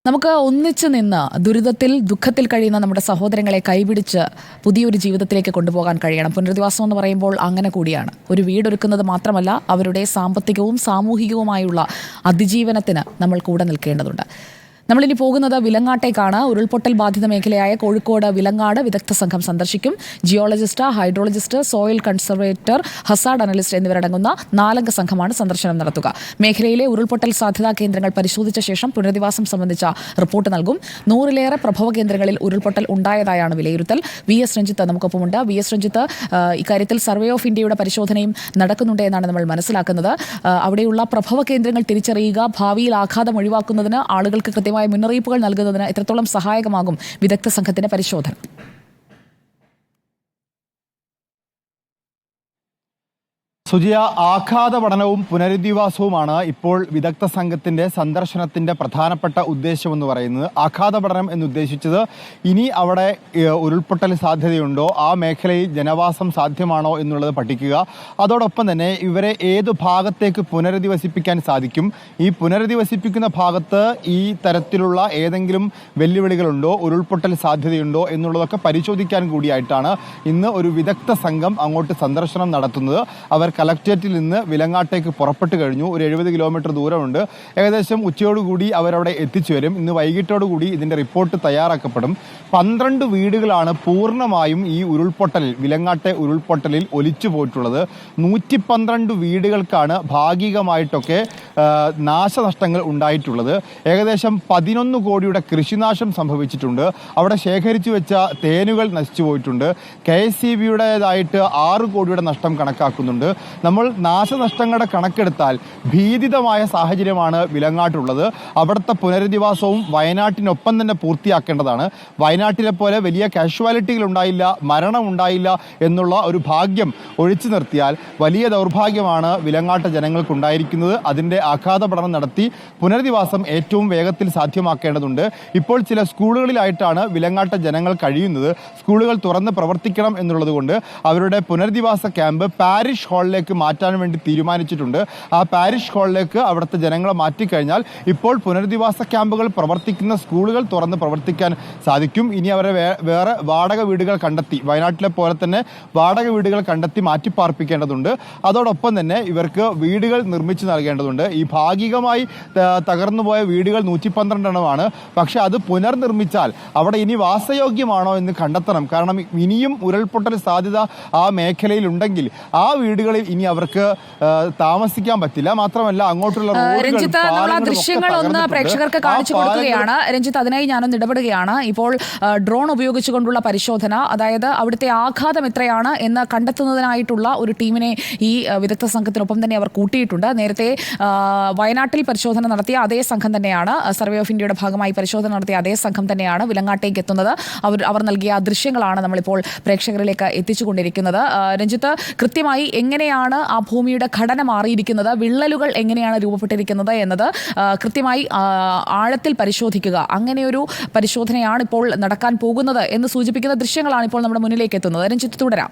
നമുക്ക് ഒന്നിച്ചു നിന്ന് ദുരിതത്തിൽ ദുഃഖത്തിൽ കഴിയുന്ന നമ്മുടെ സഹോദരങ്ങളെ കൈപിടിച്ച് പുതിയൊരു ജീവിതത്തിലേക്ക് കൊണ്ടുപോകാൻ കഴിയണം. പുനരധിവാസം എന്ന് പറയുമ്പോൾ അങ്ങനെ കൂടിയാണ്. ഒരു വീടൊരുക്കുന്നത് മാത്രമല്ല, അവരുടെ സാമ്പത്തികവും സാമൂഹികവുമായുള്ള അതിജീവനത്തിന് നമ്മൾ കൂടെ നിൽക്കേണ്ടതുണ്ട്. നമ്മളിനി പോകുന്നത് വിലങ്ങാട്ടേക്കാണ്. ഉരുൾപൊട്ടൽ ബാധിത മേഖലയായ കോഴിക്കോട് വിലങ്ങാട് വിദഗ്ധ സംഘം സന്ദർശിക്കും. Geologist, hydrologist, soil conservator, Hazard analyst എന്നിവരടങ്ങുന്ന 4 അംഗ സംഘമാണ് സന്ദർശനം നടത്തുക. മേഖലയിലെ ഉരുൾപൊട്ടൽ സാധ്യതാ കേന്ദ്രങ്ങൾ പരിശോധിച്ച ശേഷം പുനരധിവാസം സംബന്ധിച്ച റിപ്പോർട്ട് നൽകും. 100-ലേറെ പ്രഭവ കേന്ദ്രങ്ങളിൽ ഉരുൾപൊട്ടൽ ഉണ്ടായതായാണ് വിലയിരുത്തൽ. VS രഞ്ജിത്ത് നമുക്കൊപ്പമുണ്ട്. VS രഞ്ജിത്ത്, ഇക്കാര്യത്തിൽ സർവേ ഓഫ് ഇന്ത്യയുടെ പരിശോധനയും നടക്കുന്നുണ്ട് എന്നാണ് നമ്മൾ മനസ്സിലാക്കുന്നത്. അവിടെയുള്ള പ്രഭവ കേന്ദ്രങ്ങൾ തിരിച്ചറിയുക, ഭാവിയിൽ ആഘാതം ഒഴിവാക്കുന്നതിന് ആളുകൾക്ക് കൃത്യമായ മുന്നറിയിപ്പുകൾ നൽകുന്നതിന് എത്രത്തോളം സഹായകമാകും വിദഗ്ധ സംഘത്തിന്റെ പരിശോധന? സുജിയ, ആഘാത പഠനവും പുനരധിവാസവുമാണ് ഇപ്പോൾ വിദഗ്ധ സംഘത്തിന്റെ സന്ദർശനത്തിന്റെ പ്രധാനപ്പെട്ട ഉദ്ദേശമെന്ന് പറയുന്നത്. ആഘാത പഠനം എന്നുദ്ദേശിച്ചത് ഇനി അവിടെ ഉരുൾപൊട്ടൽ സാധ്യതയുണ്ടോ, ആ മേഖലയിൽ ജനവാസം സാധ്യമാണോ എന്നുള്ളത് പഠിക്കുക. അതോടൊപ്പം തന്നെ ഇവരെ ഏത് ഭാഗത്തേക്ക് പുനരധിവസിപ്പിക്കാൻ സാധിക്കും, ഈ പുനരധിവസിപ്പിക്കുന്ന ഭാഗത്ത് ഈ തരത്തിലുള്ള ഏതെങ്കിലും വെല്ലുവിളികളുണ്ടോ, ഉരുൾപൊട്ടൽ സാധ്യതയുണ്ടോ എന്നുള്ളതൊക്കെ പരിശോധിക്കാൻ കൂടിയായിട്ടാണ് ഇന്ന് ഒരു വിദഗ്ധ സംഘം അങ്ങോട്ട് സന്ദർശനം നടത്തുന്നത്. അവർ കളക്ടറേറ്റിൽ നിന്ന് വിലങ്ങാട്ടേക്ക് പുറപ്പെട്ടു കഴിഞ്ഞു. ഒരു 70 കിലോമീറ്റർ ദൂരമുണ്ട്. ഏകദേശം ഉച്ചയോടുകൂടി അവരവിടെ എത്തിച്ചു വരും. ഇന്ന് വൈകിട്ടോടുകൂടി ഇതിൻ്റെ റിപ്പോർട്ട് തയ്യാറാക്കപ്പെടും. 12 വീടുകളാണ് പൂർണ്ണമായും ഈ ഉരുൾപൊട്ടലിൽ, വിലങ്ങാട്ടെ ഉരുൾപൊട്ടലിൽ ഒലിച്ചു പോയിട്ടുള്ളത്. 112 വീടുകൾക്കാണ് ഭാഗികമായിട്ടൊക്കെ നാശനഷ്ടങ്ങൾ ഉണ്ടായിട്ടുള്ളത്. ഏകദേശം 11 കോടിയുടെ കൃഷിനാശം സംഭവിച്ചിട്ടുണ്ട്. അവിടെ ശേഖരിച്ചു വെച്ച തേനുകൾ നശിച്ചു പോയിട്ടുണ്ട്. KSEBയുടേതായിട്ട് 6 കോടിയുടെ നഷ്ടം കണക്കാക്കുന്നുണ്ട്. നമ്മൾ നാശനഷ്ടങ്ങളുടെ കണക്കെടുത്താൽ ഭീതിതമായ സാഹചര്യമാണ് വിലങ്ങാട്ടുള്ളത്. അവിടുത്തെ പുനരധിവാസവും വയനാട്ടിനൊപ്പം തന്നെ പൂർത്തിയാക്കേണ്ടതാണ്. വയനാട്ടിലെ പോലെ വലിയ കാഷ്വാലിറ്റികൾ ഉണ്ടായില്ല, മരണം ഉണ്ടായില്ല എന്നുള്ള ഒരു ഭാഗ്യം ഒഴിച്ചു നിർത്തിയാൽ വലിയ ദൗർഭാഗ്യമാണ് വിലങ്ങാട്ട് ജനങ്ങൾക്കുണ്ടായിരിക്കുന്നത്. അതിൻ്റെ ആഘാത പഠനം നടത്തി പുനരധിവാസം ഏറ്റവും വേഗത്തിൽ സാധ്യമാക്കേണ്ടതുണ്ട്. ഇപ്പോൾ ചില സ്കൂളുകളിലായിട്ടാണ് വിലങ്ങാട്ട് ജനങ്ങൾ കഴിയുന്നത്. സ്കൂളുകൾ തുറന്ന് പ്രവർത്തിക്കണം എന്നുള്ളത് കൊണ്ട് അവരുടെ പുനരധിവാസ ക്യാമ്പ് പാരിഷ് ഹാളിലേക്ക് മാറ്റാൻ വേണ്ടി തീരുമാനിച്ചിട്ടുണ്ട്. ആ പാരിഷ് ഹാളിലേക്ക് അവിടുത്തെ ജനങ്ങളെ മാറ്റിക്കഴിഞ്ഞാൽ ഇപ്പോൾ പുനരധിവാസ ക്യാമ്പുകൾ പ്രവർത്തിക്കുന്ന സ്കൂളുകൾ തുറന്ന് പ്രവർത്തിക്കാൻ സാധിക്കും. ഇനി അവരെ വേറെ വാടക വീടുകൾ കണ്ടെത്തി, വയനാട്ടിലെ പോലെ തന്നെ വാടക വീടുകൾ കണ്ടെത്തി മാറ്റിപ്പാർപ്പിക്കേണ്ടതുണ്ട്. അതോടൊപ്പം തന്നെ ഇവർക്ക് വീടുകൾ നിർമ്മിച്ചു നൽകേണ്ടതുണ്ട്. ഈ ഭാഗികമായി തകർന്നുപോയ വീടുകൾ 112 എണ്ണമാണ്. പക്ഷെ അത് പുനർനിർമ്മിച്ചാൽ അവിടെ ഇനി വാസയോഗ്യമാണോ എന്ന് കണ്ടെത്തണം. കാരണം ഇനിയും ഉരുൾപൊട്ടൽ സാധ്യത ആ മേഖലയിലുണ്ടെങ്കിൽ ആ വീടുകളിൽ ഇനി അവർക്ക് താമസിക്കാൻ പറ്റില്ല. മാത്രമല്ല അങ്ങോട്ടുള്ള രഞ്ജിത്ത്, നമ്മൾ ആ ദൃശ്യങ്ങൾ ഒന്ന് പ്രേക്ഷകർക്ക് കാണിച്ചു കൊടുക്കുകയാണ്. രഞ്ജിത്ത്, അതിനായി ഞാനൊന്ന് ഇടപെടുകയാണ്. ഇപ്പോൾ ഡ്രോൺ ഉപയോഗിച്ചുകൊണ്ടുള്ള പരിശോധന, അതായത് അവിടുത്തെ ആഘാതം എത്രയാണ് എന്ന് കണ്ടെത്തുന്നതിനായിട്ടുള്ള ഒരു ടീമിനെ ഈ വിദഗ്ധ സംഘത്തിനൊപ്പം തന്നെ അവർ കൂട്ടിയിട്ടുണ്ട്. നേരത്തെ വയനാട്ടിൽ പരിശോധന നടത്തിയ അതേ സംഘം തന്നെയാണ്, സർവേ ഓഫ് ഇന്ത്യയുടെ ഭാഗമായി പരിശോധന നടത്തിയ അതേ സംഘം തന്നെയാണ് വിലങ്ങാട്ടേക്ക് എത്തുന്നത്. അവർ നൽകിയ ദൃശ്യങ്ങളാണ് നമ്മളിപ്പോൾ പ്രേക്ഷകരിലേക്ക് എത്തിച്ചുകൊണ്ടിരിക്കുന്നത്. രഞ്ജിത്ത്, കൃത്യമായി എങ്ങനെയാണ് ആ ഭൂമിയുടെ ഘടന മാറിയിരിക്കുന്നത്, വിള്ളലുകൾ എങ്ങനെയാണ് രൂപപ്പെട്ടിരിക്കുന്നത് എന്നത് കൃത്യമായി ആഴത്തിൽ പരിശോധിക്കുക, അങ്ങനെയൊരു പരിശോധനയാണ് ഇപ്പോൾ നടക്കാൻ പോകുന്നത് എന്ന് സൂചിപ്പിക്കുന്ന ദൃശ്യങ്ങളാണ് ഇപ്പോൾ നമ്മുടെ മുന്നിലേക്ക് എത്തുന്നത്. രഞ്ജിത്ത്, തുടരാം.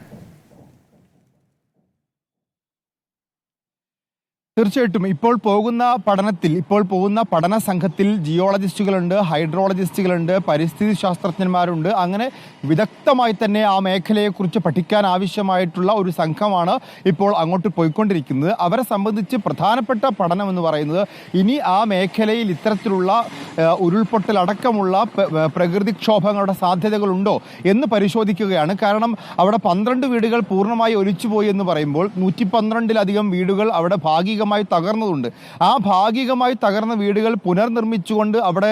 തീർച്ചയായിട്ടും ഇപ്പോൾ പോകുന്ന പഠന സംഘത്തിൽ ജിയോളജിസ്റ്റുകളുണ്ട്, ഹൈഡ്രോളജിസ്റ്റുകളുണ്ട്, പരിസ്ഥിതി ശാസ്ത്രജ്ഞന്മാരുണ്ട്. അങ്ങനെ വിദഗ്ധമായി തന്നെ ആ മേഖലയെക്കുറിച്ച് പഠിക്കാൻ ആവശ്യമായിട്ടുള്ള ഒരു സംഘമാണ് ഇപ്പോൾ അങ്ങോട്ട് പോയിക്കൊണ്ടിരിക്കുന്നത്. അവരെ സംബന്ധിച്ച് പ്രധാനപ്പെട്ട പഠനം എന്ന് പറയുന്നത് ഇനി ആ മേഖലയിൽ ഇത്തരത്തിലുള്ള ഉരുൾപൊട്ടലടക്കമുള്ള പ്രകൃതിക്ഷോഭങ്ങളുടെ സാധ്യതകളുണ്ടോ എന്ന് പരിശോധിക്കുകയാണ്. കാരണം അവിടെ 12 വീടുകൾ പൂർണ്ണമായി ഒലിച്ചുപോയി എന്ന് പറയുമ്പോൾ 112-ലധികം വീടുകൾ അവിടെ ഭാഗികമായി തകർന്നതുണ്ട്. ആ ഭാഗികമായി തകർന്ന വീടുകൾ പുനർനിർമ്മിച്ചുകൊണ്ട് അവിടെ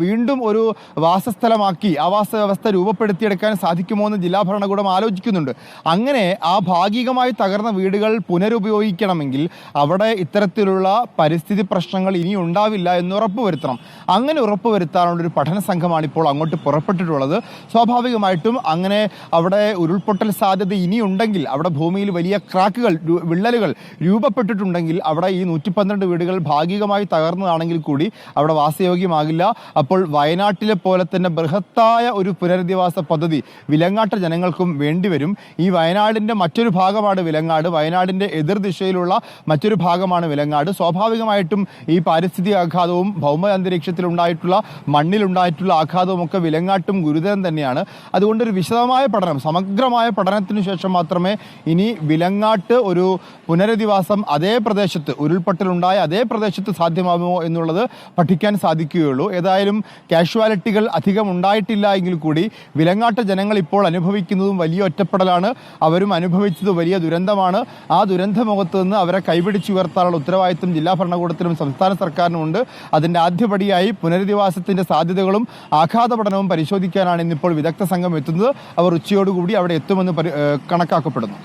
വീണ്ടും ഒരു വാസസ്ഥലമാക്കി ആവാസ വ്യവസ്ഥ രൂപപ്പെടുത്തിയെടുക്കാൻ സാധിക്കുമോ എന്ന് ജില്ലാ ഭരണകൂടം ആലോചിക്കുന്നുണ്ട്. അങ്ങനെ ആ ഭാഗികമായി തകർന്ന വീടുകൾ പുനരുപയോഗിക്കണമെങ്കിൽ അവിടെ ഇത്തരത്തിലുള്ള പരിസ്ഥിതി പ്രശ്നങ്ങൾ ഇനി ഉണ്ടാവില്ല എന്ന് ഉറപ്പുവരുത്തണം. അങ്ങനെ ഉറപ്പുവരുത്താനുള്ളൊരു പഠന സംഘമാണ് ഇപ്പോൾ അങ്ങോട്ട് പുറപ്പെട്ടിട്ടുള്ളത്. സ്വാഭാവികമായിട്ടും അങ്ങനെ അവിടെ ഉരുൾപൊട്ടൽ സാധ്യത ഇനിയുണ്ടെങ്കിൽ, അവിടെ ഭൂമിയിൽ വലിയ ക്രാക്കുകൾ, വിള്ളലുകൾ രൂപപ്പെട്ടിട്ടുണ്ടെങ്കിൽ അവിടെ ഈ 112 വീടുകൾ ഭാഗികമായി തകർന്നതാണെങ്കിൽ കൂടി അവിടെ വാസയോഗ്യമാകില്ല. അപ്പോൾ വയനാട്ടിലെ പോലെ തന്നെ ബൃഹത്തായ ഒരു പുനരധിവാസ പദ്ധതി വിലങ്ങാട്ട ജനങ്ങൾക്കും വേണ്ടിവരും. ഈ വയനാടിൻ്റെ മറ്റൊരു ഭാഗമാണ് വിലങ്ങാട്. വയനാടിൻ്റെ എതിർദിശയിലുള്ള മറ്റൊരു ഭാഗമാണ് വിലങ്ങാട്. സ്വാഭാവികമായിട്ടും ഈ പാരിസ്ഥിതിക ആഘാതവും ഭൗമ അന്തരീക്ഷത്തിലുണ്ടായിട്ടുള്ള മണ്ണിലുണ്ടായിട്ടുള്ള ആഘാതവും ഒക്കെ വിലങ്ങാട്ടും ഗുരുതരം തന്നെയാണ്. അതുകൊണ്ടൊരു വിശദമായ പഠനം, സമഗ്രമായ പഠനത്തിന് ശേഷം മാത്രമേ ഇനി വിലങ്ങാട്ട് ഒരു പുനരധിവാസം അതേ പ്രദേശത്ത്, ഉരുൾപൊട്ടലുണ്ടായ അതേ പ്രദേശത്ത് സാധ്യമാകുമോ എന്നുള്ളത് പഠിക്കാൻ സാധിക്കുകയുള്ളൂ. ഏതായാലും കാഷ്വാലിറ്റികൾ അധികം ഉണ്ടായിട്ടില്ല എങ്കിൽ കൂടി വിലങ്ങാട്ട് ജനങ്ങൾ ഇപ്പോൾ അനുഭവിക്കുന്നതും വലിയ ഒറ്റപ്പെടലാണ്. അവരും അനുഭവിച്ചത് വലിയ ദുരന്തമാണ്. ആ ദുരന്തമുഖത്ത് നിന്ന് അവരെ കൈപിടിച്ചുയർത്താനുള്ള ഉത്തരവാദിത്വം ജില്ലാ ഭരണകൂടത്തിനും സംസ്ഥാന സർക്കാരിനുമുണ്ട്. അതിൻ്റെ ആദ്യപടിയായി പുനരധിവാസത്തിൻ്റെ സാധ്യതകളും ആഘാത പഠനവും പരിശോധിക്കാനാണ് ഇന്നിപ്പോൾ വിദഗ്ധ സംഘം എത്തുന്നത്. അവർ ഉച്ചയോടുകൂടി അവിടെ എത്തുമെന്ന് കണക്കാക്കപ്പെടുന്നു.